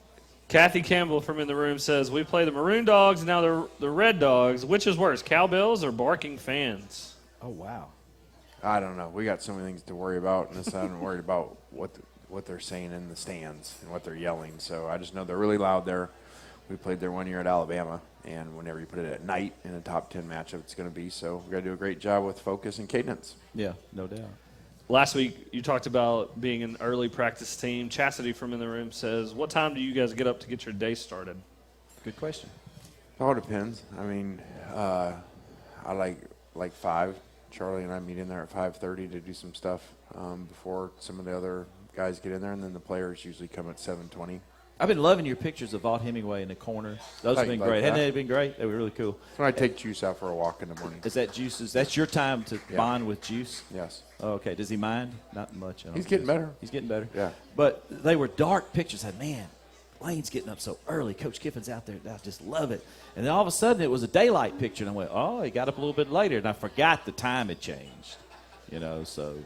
Kathy Campbell from in the room says, we play the Maroon Dogs, and now the Red Dogs. Which is worse, cowbells or barking fans? Oh, wow. I don't know. We got so many things to worry about, and this I'm worried about what they're saying in the stands and what they're yelling. So I just know they're really loud there. We played there 1 year at Alabama, and whenever you put it at night in a top 10 matchup, it's going to be. So we got to do a great job with focus and cadence. Yeah, no doubt. Last week, you talked about being an early practice team. Chastity from in the room says, what time do you guys get up to get your day started? Good question. It all depends. I mean, I like 5. Charlie and I meet in there at 5:30 to do some stuff before some of the other guys get in there, and then the players usually come at 7:20. I've been loving your pictures of Vaught Hemingway in the corner. Those have been Like great. that? Hadn't they been great? They were really cool. That's when I take Juice out for a walk in the morning. Is that Juice's? That's your time to Yeah. bond with Juice? Yes. Oh, okay. Does he mind? Not much. I don't He's getting guess. better. He's getting better. Yeah. But they were dark pictures. I said, man, Lane's getting up so early. Coach Kiffin's out there. I just love it. And then all of a sudden it was a daylight picture. And I went, oh, he got up a little bit later. And I forgot the time had changed. So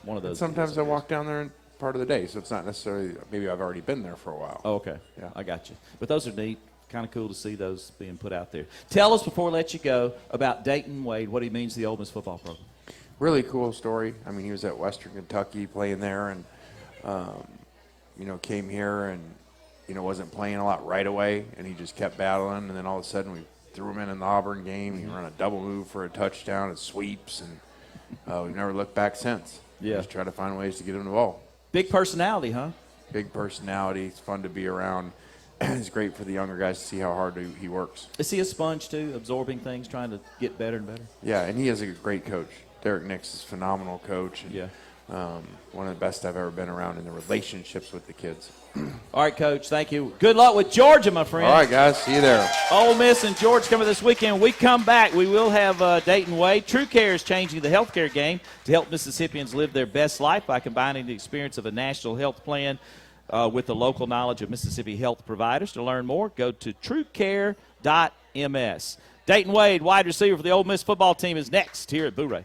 one of those. Sometimes deals, I walk down there in part of the day, so it's not necessarily, maybe I've already been there for a while. Oh, okay. Yeah. I got you. But those are neat. kind of cool to see those being put out there. Tell us, before we let you go, about Dayton Wade, what he means to the Ole Miss football program. Really cool story. I mean, he was at Western Kentucky playing there, and came here and wasn't playing a lot right away, and he just kept battling, and then all of a sudden we threw him in the Auburn game. He ran a double move for a touchdown and sweeps, and we've never looked back since. Yeah. Just try to find ways to get him the ball. Big personality, huh? Big personality. It's fun to be around. It's great for the younger guys to see how hard he works. Is he a sponge, too, absorbing things, trying to get better and better? Yeah, and he is a great coach. Derek Nix is a phenomenal coach. And, yeah. One of the best I've ever been around in the relationships with the kids. All right, Coach, thank you. Good luck with Georgia, my friend. All right, guys, see you there. Ole Miss and Georgia coming this weekend. When we come back, we will have Dayton Wade. True Care is changing the healthcare game to help Mississippians live their best life by combining the experience of a national health plan with the local knowledge of Mississippi health providers. To learn more, go to truecare.ms. Dayton Wade, wide receiver for the Ole Miss football team, is next here at Boo Ray.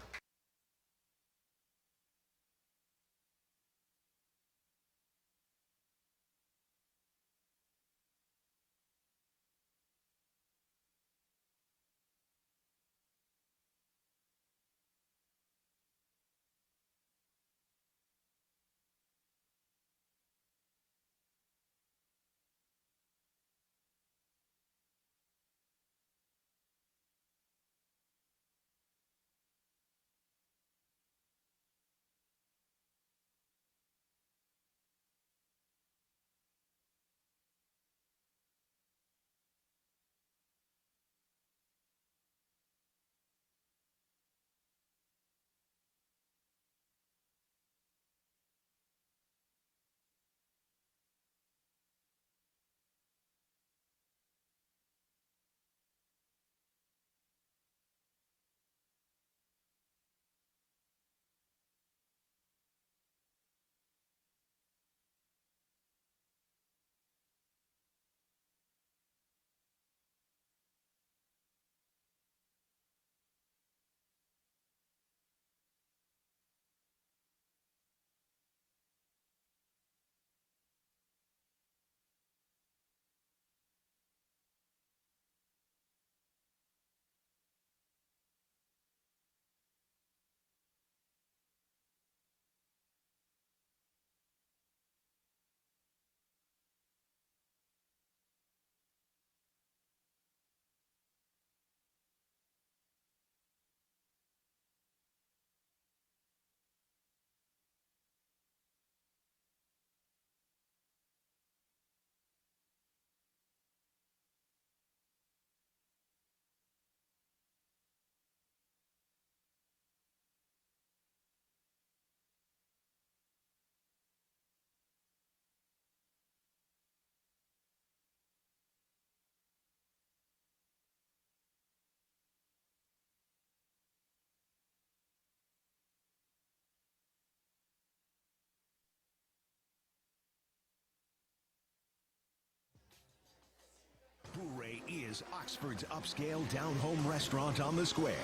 Boo-Ray is Oxford's upscale down-home restaurant on the square.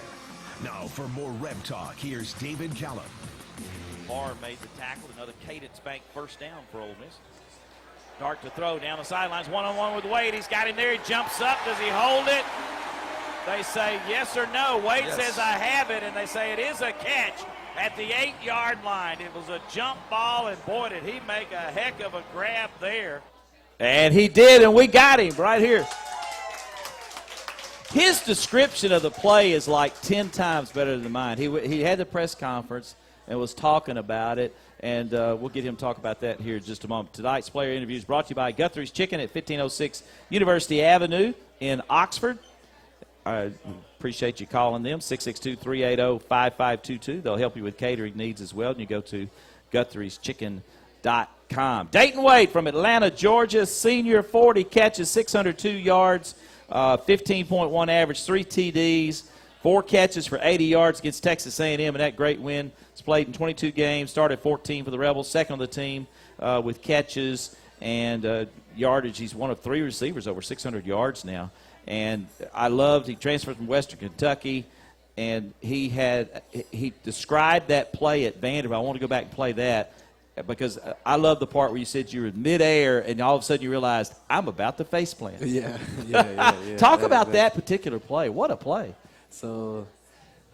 Now for more Reb Talk, here's David Callum. Barr made the tackle. Another Cadence Bank first down for Ole Miss. Dart to throw down the sidelines. One-on-one with Wade. He's got him there. He jumps up. Does he hold it? They say yes or no. Wade says, I have it, and they say it is a catch at the 8-yard line. It was a jump ball, and boy, did he make a heck of a grab there. And he did, and we got him right here. His description of the play is like 10 times better than mine. He had the press conference and was talking about it, and we'll get him to talk about that here in just a moment. Tonight's player interview is brought to you by Guthrie's Chicken at 1506 University Avenue in Oxford. I appreciate you calling them, 662-380-5522. They'll help you with catering needs as well, and you go to Guthrie'sChicken.com. Dayton Wade from Atlanta, Georgia, senior, 40 catches, 602 yards, 15.1 average, 3 TDs, 4 catches for 80 yards against Texas A&M in that great win. He's played in 22 games, started 14 for the Rebels, second on the team with catches and yardage. He's one of 3 receivers over 600 yards now. And he transferred from Western Kentucky, and he described that play at Vanderbilt. I want to go back and play that because I love the part where you said you were in midair and all of a sudden you realized, I'm about to face plant. Yeah. Talk about that particular play. What a play. So,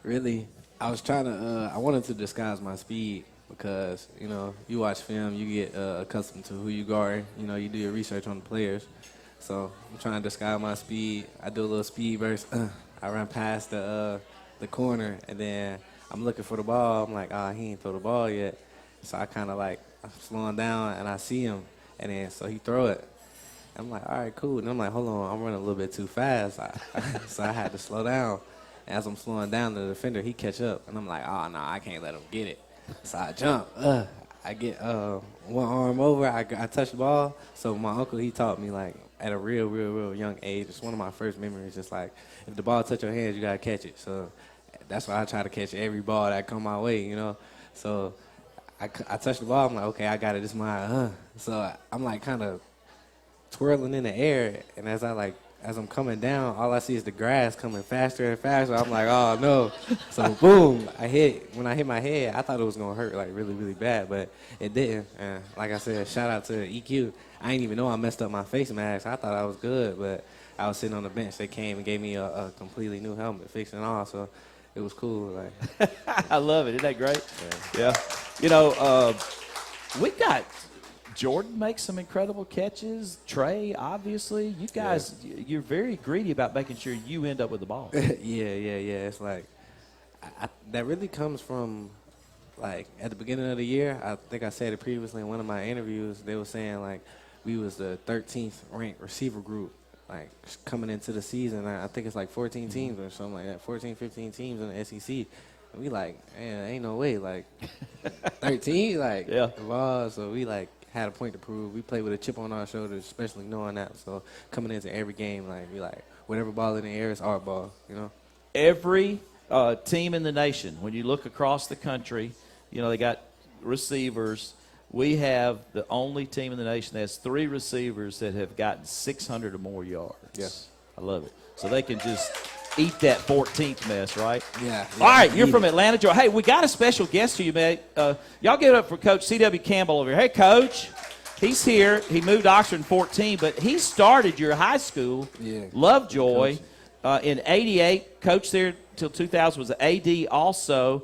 really, I was trying to, I wanted to disguise my speed because, you know, you watch film, you get accustomed to who you guard. You know, you do your research on the players. So, I'm trying to disguise my speed. I do a little speed burst. I run past the corner, and then I'm looking for the ball. I'm like, he ain't throw the ball yet. So I kind of like, I'm slowing down, and I see him, and then so he throw it. I'm like, all right, cool. And I'm like, hold on, I'm running a little bit too fast. So I had to slow down. As I'm slowing down, the defender, he catch up. And I'm like, oh, no, I can't let him get it. So I jump. I get one arm over. I touch the ball. So my uncle, he taught me, like, at a real young age. It's one of my first memories. Just like, if the ball touch your hands, you got to catch it. So that's why I try to catch every ball that come my way, you know. So I touch the ball. I'm like, okay, I got it. This is mine. So I'm, like, kind of twirling in the air. And as I'm coming down, all I see is the grass coming faster and faster. I'm like, oh, no. So, boom, when I hit my head, I thought it was going to hurt, like, really, really bad, but it didn't. And like I said, shout out to EQ. I didn't even know I messed up my face mask. I thought I was good, but I was sitting on the bench. They came and gave me a completely new helmet, fixed and all, so it was cool. Like, I love it. Isn't that great? Yeah. You know, we got Jordan makes some incredible catches. Trey, obviously. You guys, you're very greedy about making sure you end up with the ball. Yeah. It's like, that really comes from, like, at the beginning of the year, I think I said it previously in one of my interviews, they were saying, like, we was the 13th ranked receiver group, like, coming into the season. I think it's like 14 teams or something like that, 14, 15 teams in the SEC. And we like, man, ain't no way, like, 13, like, ball. So we, like, had a point to prove. We played with a chip on our shoulders, especially knowing that. So coming into every game, like, we like, whatever ball in the air is our ball, you know? Every team in the nation, when you look across the country, you know, they got receivers. We have the only team in the nation that has 3 receivers that have gotten 600 or more yards. Yes. I love it. So they can just eat that 14th mess, right? Yeah. All right, you're from Atlanta, Georgia. Hey, we got a special guest to you, man. Y'all give it up for Coach C.W. Campbell over here. Hey, Coach. He's here. He moved to Oxford in 14, but he started your high school, Lovejoy, in 88. Coach there till 2000, was an AD also,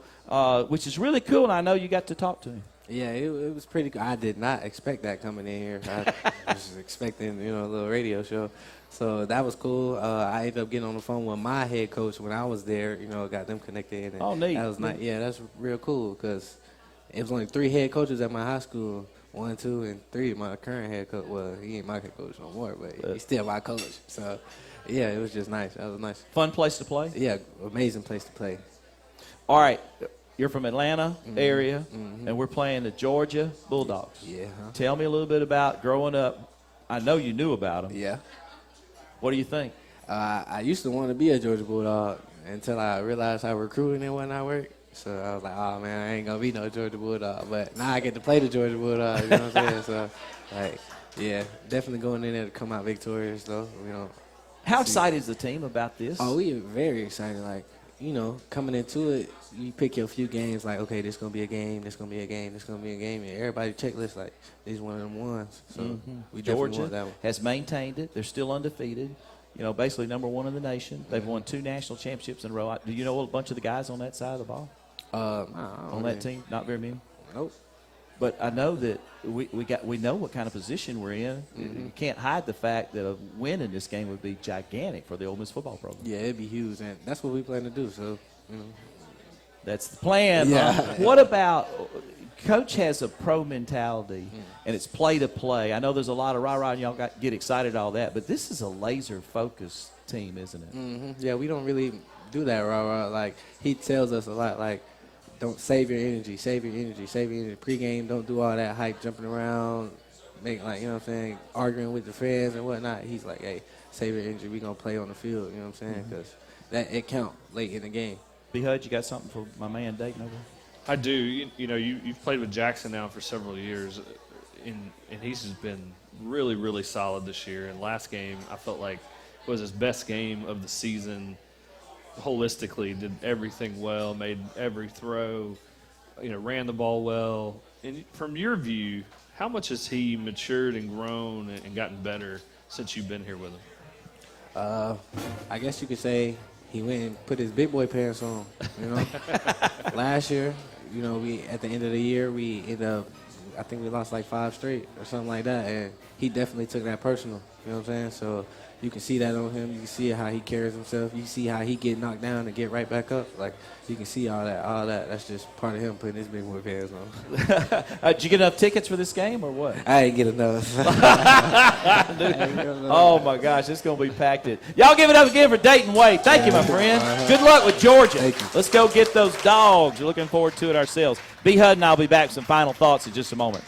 which is really cool, and I know you got to talk to him. Yeah, it was pretty cool. I did not expect that coming in here. I was expecting, you know, a little radio show. So that was cool. I ended up getting on the phone with my head coach when I was there, you know, got them connected. And neat. That was nice. Yeah, that's real cool because it was only 3 head coaches at my high school. 1, 2, and 3. My current head coach, well, he ain't my head coach no more, but he's still my coach. So, yeah, it was just nice. That was nice. Fun place to play? Yeah, amazing place to play. All right. You're from Atlanta area, and we're playing the Georgia Bulldogs. Yeah. Tell me a little bit about growing up. I know you knew about them. Yeah. What do you think? I used to want to be a Georgia Bulldog until I realized how recruiting and whatnot worked. So I was like, oh, man, I ain't going to be no Georgia Bulldog. But now I get to play the Georgia Bulldog, you know what I'm saying? So, like, yeah, definitely going in there to come out victorious, though. You know. How excited is the team about this? Oh, we are very excited. Like, you know, coming into it, you pick your few games, like, okay, this going to be a game, this going to be a game, this going to be a game. And everybody checklist, like, this is one of them ones. So we definitely want that one. Georgia has maintained it. They're still undefeated. You know, basically number 1 in the nation. They've won 2 national championships in a row. Do you know a bunch of the guys on that side of the ball? On that team? Not very many? Nope. But I know that we know what kind of position we're in. You can't hide the fact that a win in this game would be gigantic for the Ole Miss football program. Yeah, it'd be huge, and that's what we plan to do. So, you know. That's the plan. Yeah. What about Coach has a pro mentality, and it's play to play. I know there's a lot of rah-rah, and y'all get excited all that, but this is a laser-focused team, isn't it? Yeah, we don't really do that rah-rah. Like, he tells us a lot, like, don't save your energy, save your energy, save your energy. Pre-game, don't do all that hype, jumping around, make, like, you know what I'm saying, arguing with the fans and whatnot. He's like, hey, save your energy. We're going to play on the field, you know what I'm saying, because it count late in the game. B-Hud, you got something for my man Dayton over? I do. You know, you've played with Jackson now for several years, and he's just been really, really solid this year. And last game, I felt like was his best game of the season holistically. Did everything well, made every throw, you know, ran the ball well. And from your view, how much has he matured and grown and gotten better since you've been here with him? I guess you could say he went and put his big boy pants on. You know, last year, you know, we at the end of the year we ended up, I think we lost like 5 straight or something like that, and he definitely took that personal. You know what I'm saying? So you can see that on him. You can see how he carries himself. You see how he get knocked down and get right back up. Like, you can see all that. All that. That's just part of him putting his big boy pants on. Did you get enough tickets for this game or what? I ain't get enough. Oh, my gosh, it's going to be packed in. Y'all give it up again for Dayton Wade. Thank you, my friend. Good luck with Georgia. Thank you. Let's go get those dogs. We're looking forward to it ourselves. B. Hud and I will be back with some final thoughts in just a moment.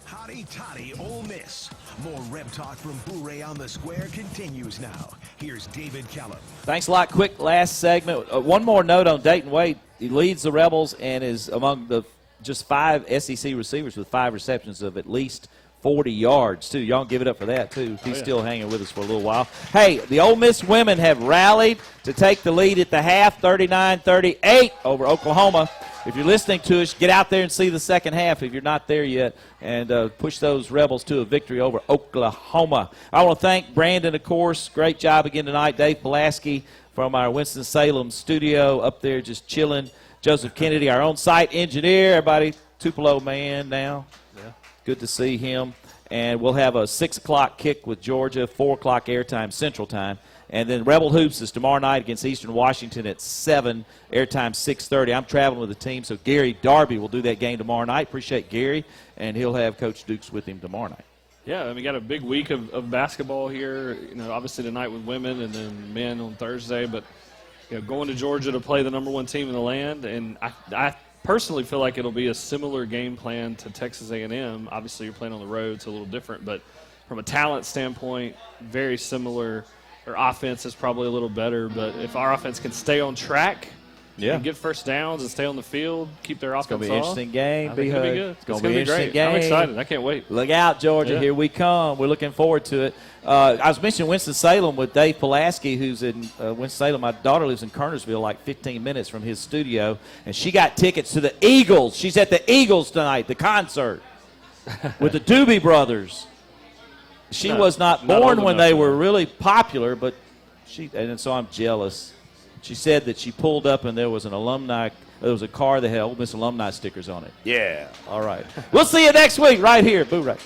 Hotty toddy Ole Miss. More Reb Talk from Boo-Ray on the Square continues now. Here's David Callum. Thanks a lot. Quick last segment. One more note on Dayton Wade. He leads the Rebels and is among the just 5 SEC receivers with 5 receptions of at least 40 yards, too. Y'all give it up for that, too. He's still hanging with us for a little while. Hey, the Ole Miss women have rallied to take the lead at the half, 39-38 over Oklahoma. If you're listening to us, get out there and see the second half if you're not there yet, and push those Rebels to a victory over Oklahoma. I want to thank Brandon, of course. Great job again tonight. Dave Pulaski from our Winston-Salem studio up there just chilling. Joseph Kennedy, our on-site engineer. Everybody, Tupelo man now. Yeah. Good to see him. And we'll have a 6 o'clock kick with Georgia, 4 o'clock airtime Central Time. And then Rebel Hoops is tomorrow night against Eastern Washington at 7, airtime 6:30. I'm traveling with the team, so Gary Darby will do that game tomorrow night. Appreciate Gary, and he'll have Coach Dukes with him tomorrow night. Yeah, and we got a big week of basketball here. You know, obviously tonight with women and then men on Thursday. But you know, going to Georgia to play the #1 team in the land, and I personally feel like it'll be a similar game plan to Texas A&M. Obviously, you're playing on the road, it's a little different, but from a talent standpoint, very similar. Their offense is probably a little better, but if our offense can stay on track and get first downs and stay on the field, keep their offense off. It's going to be an interesting game. I think it'll be good. It's going to be an interesting great. game. I'm excited. I can't wait. Look out, Georgia. Here we come. We're looking forward to it. I was mentioning Winston-Salem with Dave Pulaski, who's in Winston-Salem. My daughter lives in Kernersville, like 15 minutes from his studio, and she got tickets to the Eagles. She's at the Eagles tonight, the concert, with the Doobie Brothers. She was not not born old when enough they to were know. really popular, but and so I'm jealous. She said that she pulled up and there was a car that had Ole Miss alumni stickers on it. Yeah. All right. We'll see you next week right here, Boo Ray.